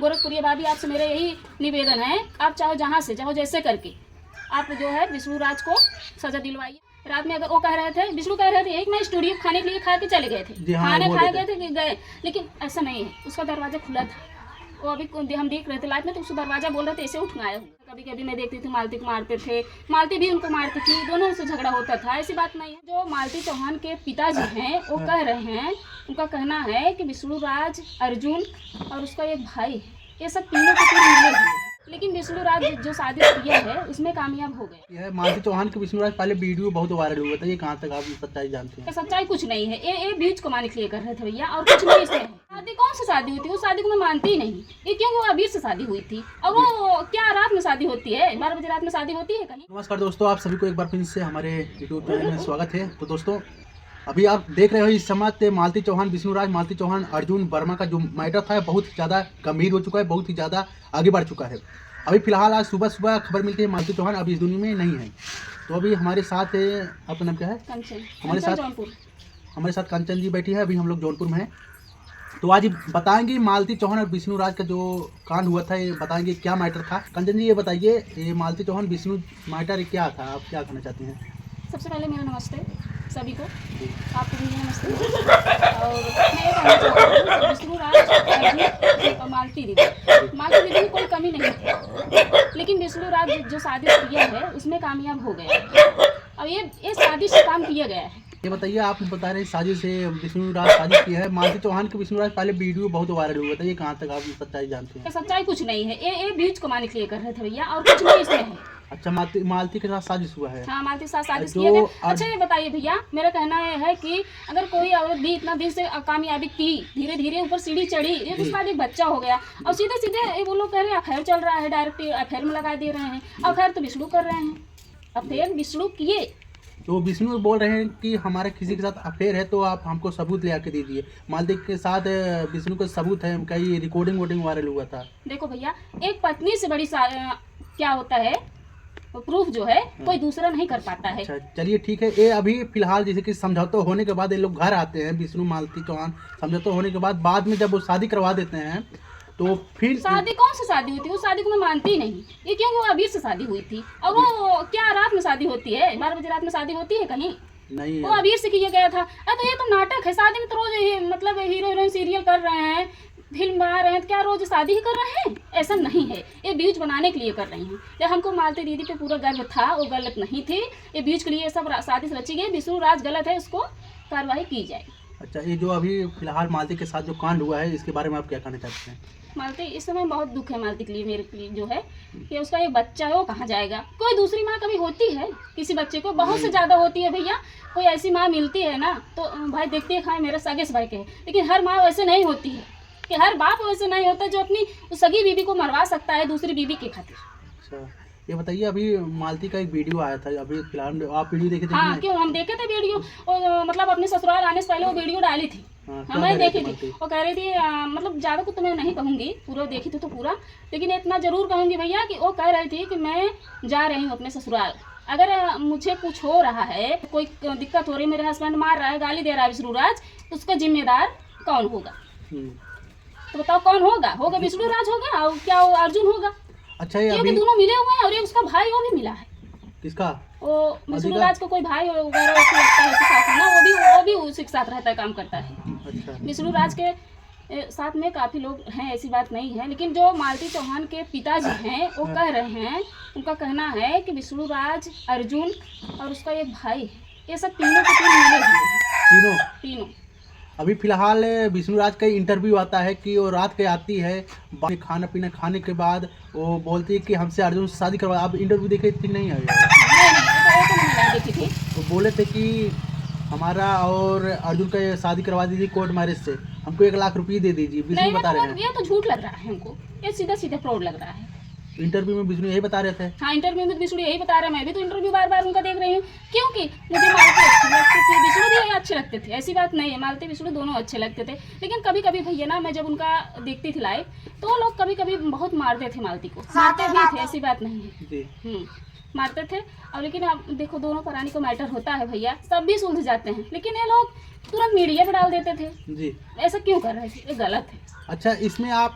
गोरखपुरी भाभी आपसे मेरा यही निवेदन है, आप चाहो जहाँ से चाहो जैसे करके आप जो है विष्णु राज को सजा दिलवाइए। रात में अगर वो कह रहे थे, विष्णु कह रहे थे एक ना स्टूडियो खाने के लिए खा के चले गए थे, खाने खाए गए थे कि गए, लेकिन ऐसा नहीं है, उसका दरवाजा खुला था। वो अभी हम देख रहे थे लाइव में, तो उसका दरवाजा बोल रहे थे ऐसे उठ आए। कभी कभी मैं देखती थी मालती को मारते थे, मालती भी उनको मारती थी, दोनों से झगड़ा होता था, ऐसी बात नहीं है। जो मालती चौहान के पिताजी हैं वो कह रहे हैं, उनका कहना है कि विष्णु राज, अर्जुन और उसका एक भाई, ये सब तीनों के तीन मिले हैं, लेकिन विष्णु राज जो शादी किया है उसमें कामयाब हो गए। यह मालती चौहान के विष्णु राज पहले वीडियो बहुत वायरल हुआ था, ये कहाँ तक आप सच्चाई जानते हैं? सच्चाई कुछ नहीं है, ये व्यूज कमाने के लिए कर रहे थे भैया, और कुछ नहीं इसमें। शादी कौन सी शादी हुई थी? उस शादी को मैं मानती ही नहीं। ये क्यों? वो अबीर से शादी हुई थी, और वो क्या रात में शादी होती है? 12 बजे रात में शादी होती है कहीं? नमस्कार दोस्तों, आप सभी को एक बार फिर से हमारे यूट्यूब चैनल में स्वागत है। तो दोस्तों, अभी आप देख रहे हो इस समय मालती चौहान, विष्णु राज, मालती चौहान, अर्जुन वर्मा का जो मैटर था बहुत ज़्यादा गंभीर हो चुका है, बहुत ही ज़्यादा आगे बढ़ चुका है। अभी फिलहाल आज सुबह सुबह खबर मिलती है मालती चौहान अभी इस दुनिया में नहीं है। तो अभी हमारे साथ, आपका नाम क्या है? कंचन। हमारे साथ कंचन जी बैठी है। अभी हम लोग जौनपुर में हैं, तो आज बताएंगे मालती चौहान और विष्णु राज का जो कांड हुआ था, ये बताएंगे क्या मैटर था। कंचन जी ये बताइए, ये मालती चौहान विष्णु मैटर क्या था, आप क्या कहना चाहते हैं? सबसे पहले मेरा नमस्ते सभी को, आपको भी नमस्ते। और मैं ये कहना चाहती हूँ विष्णु राज, अर्जुन और मालती दीदी में कोई कमी नहीं थी, लेकिन विष्णु राज जो शादी किया है उसमें कामयाब हो गया। अब ये शादी से काम किया गया है। ये बताइए, आप बता रहे हैं साजिश से विष्णु राज शादी की है। मालती चौहान के विष्णु राज पहले वीडियो बहुत वायरल हुआ था, ये कहाँ तक आप सच्चाई जानते हैं? सच्चाई कुछ नहीं है, ये व्यूज कमाने के लिए कर रहे थे भैया, और कुछ नहीं इसमें है। अच्छा, मालती के साथ साजिश हुआ है? हाँ, मालती के साथ साजिश किया गया। अच्छा ये बताइए भैया, मेरा कहना है कि अगर कोई औरत भी इतना दिन से कामयाबी की, धीरे धीरे ऊपर सीढ़ी चढ़ी, ये उसके बाद एक बच्चा हो गया, और सीधे सीधे वो लोग कह रहे हैं अफेयर चल रहा है, डायरेक्ट अफेयर में लगा दे रहे हैं। अफेयर तो विष्णु कर रहे हैं, अफेयर विष्णु किए। तो विष्णु बोल रहे हैं कि हमारे किसी के साथ अफेयर है, तो आप हमको सबूत ले आके दीजिए। मालती के साथ विष्णु का सबूत है, कई रिकॉर्डिंग वायरल हुआ था। देखो भैया, एक पत्नी से बड़ी क्या होता है, प्रूफ जो है कोई दूसरा नहीं कर पाता है। अच्छा चलिए ठीक है। ये अभी फिलहाल जैसे कि समझौता होने के बाद ये लोग घर आते हैं, विष्णु मालती चौहान, समझौता होने के बाद में जब वो शादी करवा देते हैं, तो फिर शादी कौन सी शादी हुई थी? उस शादी को मैं मानती ही नहीं। ये क्यों? वो अबीर से शादी हुई थी, और वो क्या रात में शादी होती है? 12 बजे रात में शादी होती है कहीं? नहीं, वो अबीर से किया गया था। तो ये तो नाटक है। शादी में तो रोज मतलब हीरो हीरोइन सीरियल कर रहे हैं, फिल्म बना रहे हैं, तो क्या रोज शादी ही कर रहे हैं? ऐसा नहीं है, ये व्यूज बनाने के लिए कर रही हैं। जब हमको मालती दीदी पे पूरा गर्व था, वो गलत नहीं थी, ये व्यूज के लिए सब शादी से रची गई। विष्णु राज गलत है, उसको कार्रवाई की जाए। अच्छा, ये जो अभी फिलहाल मालती के साथ जो कांड हुआ है, इसके बारे में आप क्या कहना चाहते हैं? मालती, इस समय बहुत दुख है मालती के लिए, मेरे के लिए जो है कि उसका एक बच्चा है, वो कहाँ जाएगा? कोई दूसरी माँ कभी होती है किसी बच्चे को? बहुत से ज़्यादा होती है भैया। कोई ऐसी माँ मिलती है ना, तो भाई देखती है, खाए मेरे सगे से भाई के, लेकिन हर माँ वैसे नहीं होती है, कि हर बाप वैसे नहीं होता जो अपनी सगी बीबी को मरवा सकता है दूसरी बीबी के खातिर। अच्छा ये बताइए, अभी मालती का एक वीडियो आया था, अभी फिलहाल आप वीडियो देखे थे? हाँ, क्यों, हम देखे थे वीडियो। और मतलब अपने ससुराल आने से पहले वो वीडियो डाली थी। मैं देखी थी, वो कह रही थी मतलब ज़्यादा कुछ तो मैं नहीं कहूँगी, पूरा देखी थी तो पूरा, लेकिन इतना ज़रूर कहूँगी भैया कि वो कह रही थी कि मैं जा रही हूँ अपने ससुराल, अगर मुझे कुछ हो रहा है, कोई दिक्कत हो रही है, मेरे हस्बैंड मार रहा है, गाली दे रहा है विष्णु राज, उसका जिम्मेदार कौन होगा? तो बताओ कौन होगा? होगा विष्णु राज होगा, और क्या अर्जुन होगा? अच्छा, ये अभी दोनों मिले हुए हैं, और ये उसका भाई वो भी मिला है। किसका? वो विष्णु राज को कोई भाई वगैरह लगता है उसके साथ ना, वो भी उसी के साथ रहता है, काम करता है। अच्छा, विष्णु राज के साथ में काफ़ी लोग हैं, ऐसी बात नहीं है, लेकिन जो मालती चौहान के पिताजी हैं वो कह रहे हैं, उनका कहना है कि विष्णु राज, अर्जुन और उसका एक भाई, ये सब तीनों के तीन मिले हुए हैं। तीनों अभी फिलहाल विष्णु राज का इंटरव्यू आता है कि वो रात के आती है, खाना पीना खाने के बाद वो बोलती है कि हमसे अर्जुन से शादी करवा। आप इंटरव्यू देखे थे नहीं? नहीं देखी थी। वो बोले थे कि हमारा और अर्जुन का शादी करवा दीजिए कोर्ट मैरिज से, हमको 1 लाख रुपये दे दीजिए। विष्णु बता रहे हैं। ये तो झूठ लग रहा है हमको, ये सीधा सीधा फ्रॉड लग रहा है। इंटरव्यू में विष्णु यही बता रहे थे। हाँ, इंटरव्यू में विष्णु यही बता रहे, मैं भी तो इंटरव्यू बार बार उनका देख रही हूँ, क्योंकि मुझे मालती अच्छी लगती थी, विष्णु भी अच्छे लगते थे, ऐसी बात नहीं है, मालती विष्णु दोनों अच्छे लगते थे। लेकिन कभी कभी भैया ना, मैं जब उनका देखती थी लाइव, तो वो लोग कभी कभी बहुत मारते थे मालती को, मारते भी थे, ऐसी बात नहीं है, मारते थे। और लेकिन आप देखो, दोनों प्राणी को मैटर होता है भैया, सब भी सुलझ जाते हैं, लेकिन ये लोग तुरंत मीडिया पे डाल देते थे जी। ऐसा क्यों कर रहे थे, ये गलत है। अच्छा, इसमें आप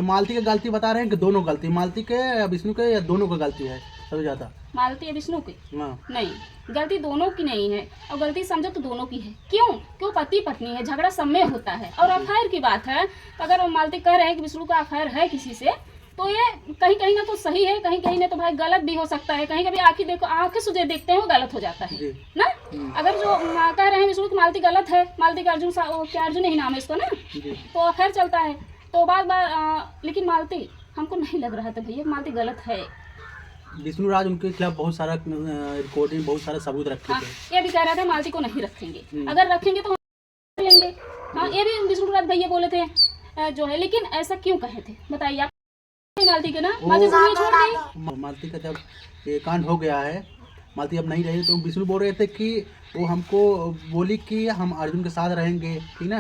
मालती की गलती बता रहे हैं कि दोनों गलती, मालती के या विष्णु के, या दोनों का गलती है सबसे ज्यादा? मालती या विष्णु की? नहीं, गलती दोनों की नहीं है, और गलती समझो तो दोनों की है। क्यों पति पत्नी है, झगड़ा सब में होता है। और अफेयर की बात है, अगर मालती कह रहे हैं कि विष्णु का अफेयर है किसी से, तो ये कहीं कहीं ना तो सही है, कहीं कहीं ना तो भाई गलत भी हो सकता है। कहीं कभी आंखें देखो, आंखें से देखते हैं वो गलत हो जाता है ना। अगर जो कह रहे हैं विष्णु की मालती गलत है, मालती का अर्जुन, क्या अर्जुन ही नाम है इसको ना, तो अफेयर चलता है, तो बार लेकिन मालती, हमको नहीं लग रहा था भैया मालती गलत है। विष्णु राज उनके खिलाफ बहुत सारा रिकॉर्डिंग, बहुत सारा सबूत रखे थे। ये भी कह रहा था मालती को नहीं रखेंगे, अगर रखेंगे तो हम लेंगे। हाँ, ये भी विष्णु राज भैया बोले थे जो है, लेकिन ऐसा क्यों कहे थे बताइए आप? मालती के ना, मालती छोड़ दी। मालती का जब ये कांड हो गया है, मालती अब नहीं रही, तो विष्णु बोल रहे थे कि वो हमको बोली कि हम अर्जुन के साथ रहेंगे, ठीक ना,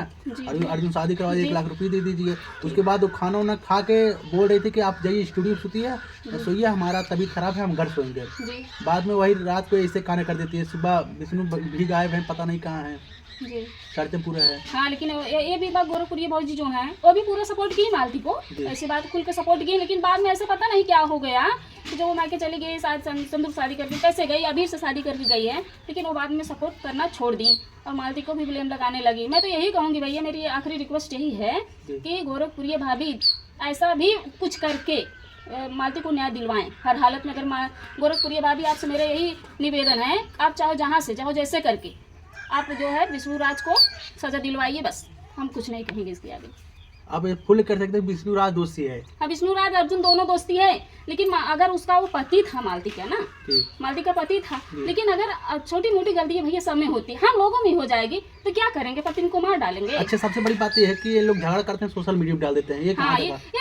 अर्जुन शादी करवा 1 लाख रुपये दे दीजिए। उसके बाद वो खाना वाना खा के बोल रही थी कि आप जाइए स्टूडियो सोइए, सोइए, हमारा तबीयत खराब है, हम घर सोएंगे। बाद में वही रात को ऐसे खाने कर देती है, सुबह विष्णु भी गायब है, पता नहीं कहाँ है, शर्तें पूरा है। हाँ, लेकिन ये भी बात गोरखपुरी भाजी जो है, वो भी पूरा सपोर्ट की मालती को, ऐसी बात खुल के सपोर्ट की। लेकिन बाद में ऐसे पता नहीं क्या हो गया कि जो वो मायके चली गई, संदूर शादी करके कैसे गई, अभी से शादी करके गई है, लेकिन वो बाद में सपोर्ट करना छोड़ दी और मालती को भी ब्लेम लगाने लगी। मैं तो यही कहूँगी भैया, मेरी आखिरी रिक्वेस्ट यही है कि गोरखपुरी भाभी ऐसा भी कुछ करके मालती को न्याय दिलवाएं हर हालत में। अगर गोरखपुरी भाभी, आपसे मेरा यही निवेदन है, आप चाहे जहाँ से चाहो, जैसे करके आप जो है विष्णु राज को सजा दिलवाइए, बस, हम कुछ नहीं कहेंगे इसके आगे। अब फुल कर सकते हैं विष्णु राज दोषी है। हाँ, विष्णु राज अर्जुन दोनों दोस्ती है, लेकिन अगर उसका वो पति था मालती का ना, मालती का पति था, लेकिन अगर छोटी मोटी गलती भैया सब में होती है, हम लोगों में हो जाएगी तो क्या करेंगे, पति को मार डालेंगे। अच्छा, सबसे बड़ी बात ये है कि ये लोग झगड़ा करते हैं, सोशल मीडिया पे डाल देते हैं, ये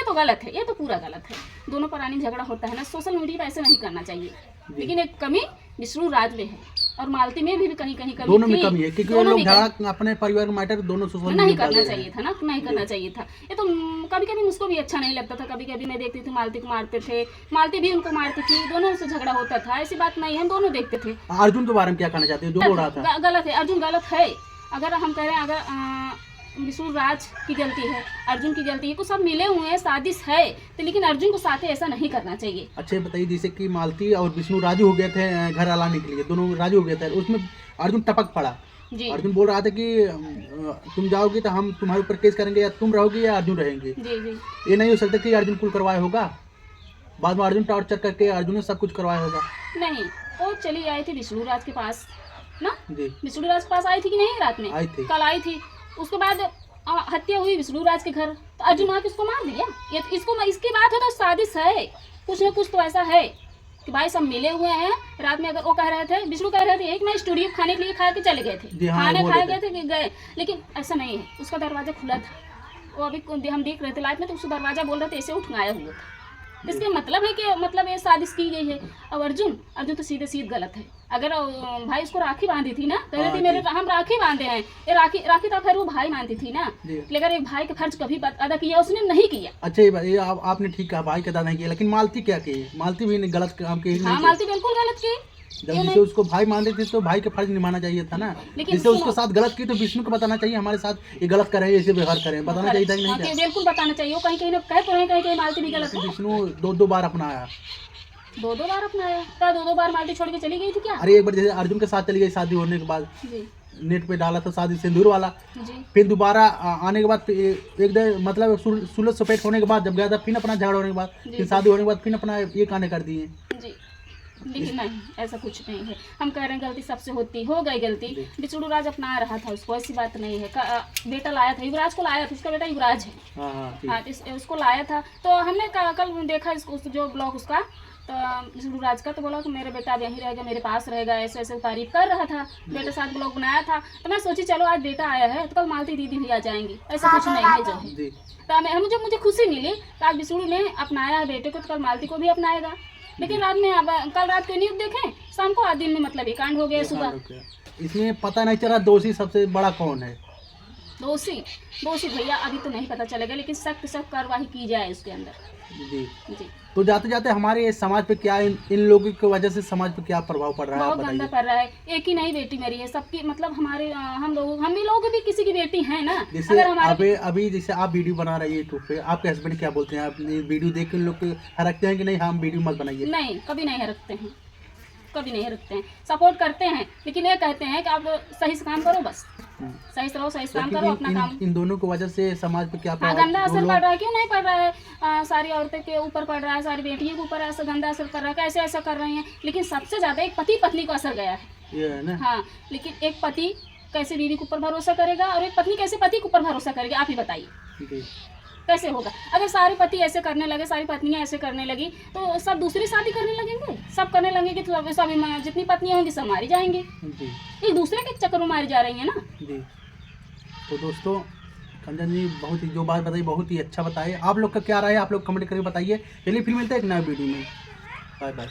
तो गलत है, ये तो पूरा गलत है। दोनों प्राणी झगड़ा होता है ना, सोशल मीडिया पे ऐसे नहीं करना चाहिए। लेकिन एक कमी विष्णु राज में है और मालती में भी कहीं कहीं कमी, दोनों में कमी है, क्योंकि लोग झगड़ा अपने परिवार में मैटर दोनों सोशल नहीं करना चाहिए था ना, नहीं करना चाहिए था। ये तो कभी कभी मुझको भी अच्छा नहीं लगता था, कभी कभी मैं देखती थी मालती को मारते थे, मालती भी उनको मारती थी, दोनों से झगड़ा होता था, ऐसी बात नहीं है, हम दोनों देखते थे। अर्जुन के बारे में क्या कहना चाहते हैं, जो बोल रहा था? गलत है, अर्जुन गलत है। अगर हम कह रहे हैं, अगर विष्णु राज की गलती है, अर्जुन की गलती है, कुछ सब मिले हुए हैं, साजिश है, तो लेकिन अर्जुन को साथ ऐसा नहीं करना चाहिए। अच्छा, बताइए, जैसे कि मालती और विष्णु राजू हो गए थे घर लाने के लिए, दोनों राजू हो गए थे, उसमें अर्जुन टपक पड़ा। अर्जुन बोल रहा था कि तुम जाओगी तो हम तुम्हारे ऊपर केस करेंगे, या तुम रहोगी या अर्जुन रहेंगे। ये नहीं हो सकता कि अर्जुन कुल करवाया होगा, बाद में अर्जुन टॉर्चर करके अर्जुन ने सब कुछ करवाया होगा। नहीं, वो चली आई थी विष्णु राज के पास ना, विष्णु राज के पास आई थी कि नहीं, रात में आई थी, कल आई थी। उसके बाद हत्या हुई विष्णु राज के घर, तो अर्जुन आके इसको मार दिया। ये इसको इसकी बात हो तो साजिश है, कुछ न कुछ तो ऐसा है कि भाई सब मिले हुए हैं। रात में अगर वो कह रहे थे, विष्णु कह रहे थे एक मैं स्टूडियो खाने के लिए खा के चले गए थे, खाने खाए गए थे कि गए, लेकिन ऐसा नहीं है, उसका दरवाजा खुला था, वो अभी हम देख रहे थे लाइव में, तो उसका दरवाजा बोल रहे थे ऐसे उठाया हुआ था। इसके मतलब है कि मतलब ये साजिश की गई है। अब अर्जुन तो सीधे सीधे गलत है। अगर भाई उसको राखी बांधी थी ना, कह रही थी मेरे हम राखी बांधे हैं, ये राखी तो फिर वो भाई मानती थी ना, लेकिन एक भाई का फर्ज कभी अदा किया उसने नहीं किया। अच्छा, ये आपने ठीक कहा, भाई का अदा नहीं किया, लेकिन मालती क्या की? मालती भी गलत काम की। हाँ, मालती बिल्कुल गलत की। जब जिसे उसको भाई मान देते तो भाई का फर्ज निभाना चाहिए था ना, जिससे उसके साथ गलत की तो विष्णु को बताना चाहिए हमारे साथ ये गलत करे, ऐसे व्यवहार करें, बताना चाहिए था कि नहीं? बिल्कुल बताना चाहिए। कहीं कहीं कहीं मालती भी गलत है। विष्णु दो बार अपनाया, दो बार अपनाया, क्या 2 बार मालती छोड़ के चली गई थी क्या? अरे एक बार जैसे अर्जुन के साथ चली गई शादी होने के बाद, नेट पे डाला था शादी सिंदूर वाला, फिर दोबारा आने के बाद एक मतलब सुलझ सपेट होने के बाद जब गया था, फिर अपना झगड़ा होने के बाद, फिर शादी होने के बाद फिर अपना ये कांड कर दिए। लेकिन नहीं, ऐसा कुछ नहीं है। हम कह रहे हैं गलती सबसे होती, हो गई गलती। विष्णु राज अपना रहा था उसको, ऐसी बात नहीं है। बेटा लाया था, युवराज को लाया था, उसका बेटा युवराज है। हाँ, उसको लाया था। तो हमने कल देखा इसको, जो ब्लॉग उसका, तो विष्णु राज का तो बोला कि मेरा बेटा अब यहीं रहेगा, मेरे पास रहेगा, ऐसे ऐसे तारीफ कर रहा था। बेटे साथ ब्लॉग बनाया था, तो मैं सोची चलो आज बेटा आया है तो कल मालती दीदी भी आ जाएंगी, ऐसा कुछ नहीं है जो है। जी तो मुझे खुशी मिली कि आज विष्णु ने अपनाया है बेटे को, तो कल मालती को भी अपनाएगा। लेकिन रात में अब कल रात को न्यूज़ देखें, शाम को आज दिन में मतलब ये कांड हो गया सुबह। इसमें पता नहीं चला दोषी सबसे बड़ा कौन है। दोषी भैया अभी तो नहीं पता चलेगा, लेकिन सख्त कार्रवाई की जाए उसके अंदर। जी जी तो जाते जाते हमारे समाज पे क्या इन लोगों की वजह से समाज पे क्या प्रभाव पड़ रहा है, आप बहुत गंदा बताइए। पड़ रहा है। एक ही नहीं बेटी मेरी है, सबकी मतलब हमारे हम भी लोग भी किसी की बेटी हैं ना। जैसे अगर हमारे अभी जैसे आप वीडियो बना रहे हैं यूट्यूब पे, आपके हस्बैंड क्या बोलते हैं? आप वीडियो देख के लोग हरकते हैं कि नहीं हम वीडियो मत बनाइए? नहीं, कभी नहीं रखते हैं, कभी नहीं रखते हैं, सपोर्ट करते हैं, लेकिन ये कहते हैं कि आप सही से काम करो, बस सही से रहो, सही से काम करो अपना काम। इन दोनों की वजह से समाज पे क्या हाँ, प्रभाव? गंदा असर पड़ रहा है, क्यों नहीं पड़ रहा है? सारी औरतें के ऊपर पड़ रहा है, सारी बेटियों के ऊपर ऐसा गंदा असर कर रहा है, कैसे ऐसा कर रही हैं। लेकिन सबसे ज्यादा एक पति पत्नी को असर गया है, ये है ना। हाँ, लेकिन एक पति कैसे बीवी के ऊपर भरोसा करेगा और एक पत्नी कैसे पति के ऊपर भरोसा करेगी, आप ही बताइए जी कैसे होगा? अगर सारे पति ऐसे करने लगे, सारी पत्नियां ऐसे करने लगी, तो सब दूसरी शादी करने लगेंगे, सब करने लगेंगे, तो सब जितनी पत्नियां होंगी सब मारी जाएंगी, जी एक दूसरे के चक्कर में मारी जा रही है ना। जी। तो दोस्तों कंचन जी बहुत ही जो बात बताई बहुत ही अच्छा बताए। आप लोग का क्या राय है आप लोग कमेंट करके बताइए। चलिए फिर मिलते हैं एक नए वीडियो में। Bye bye.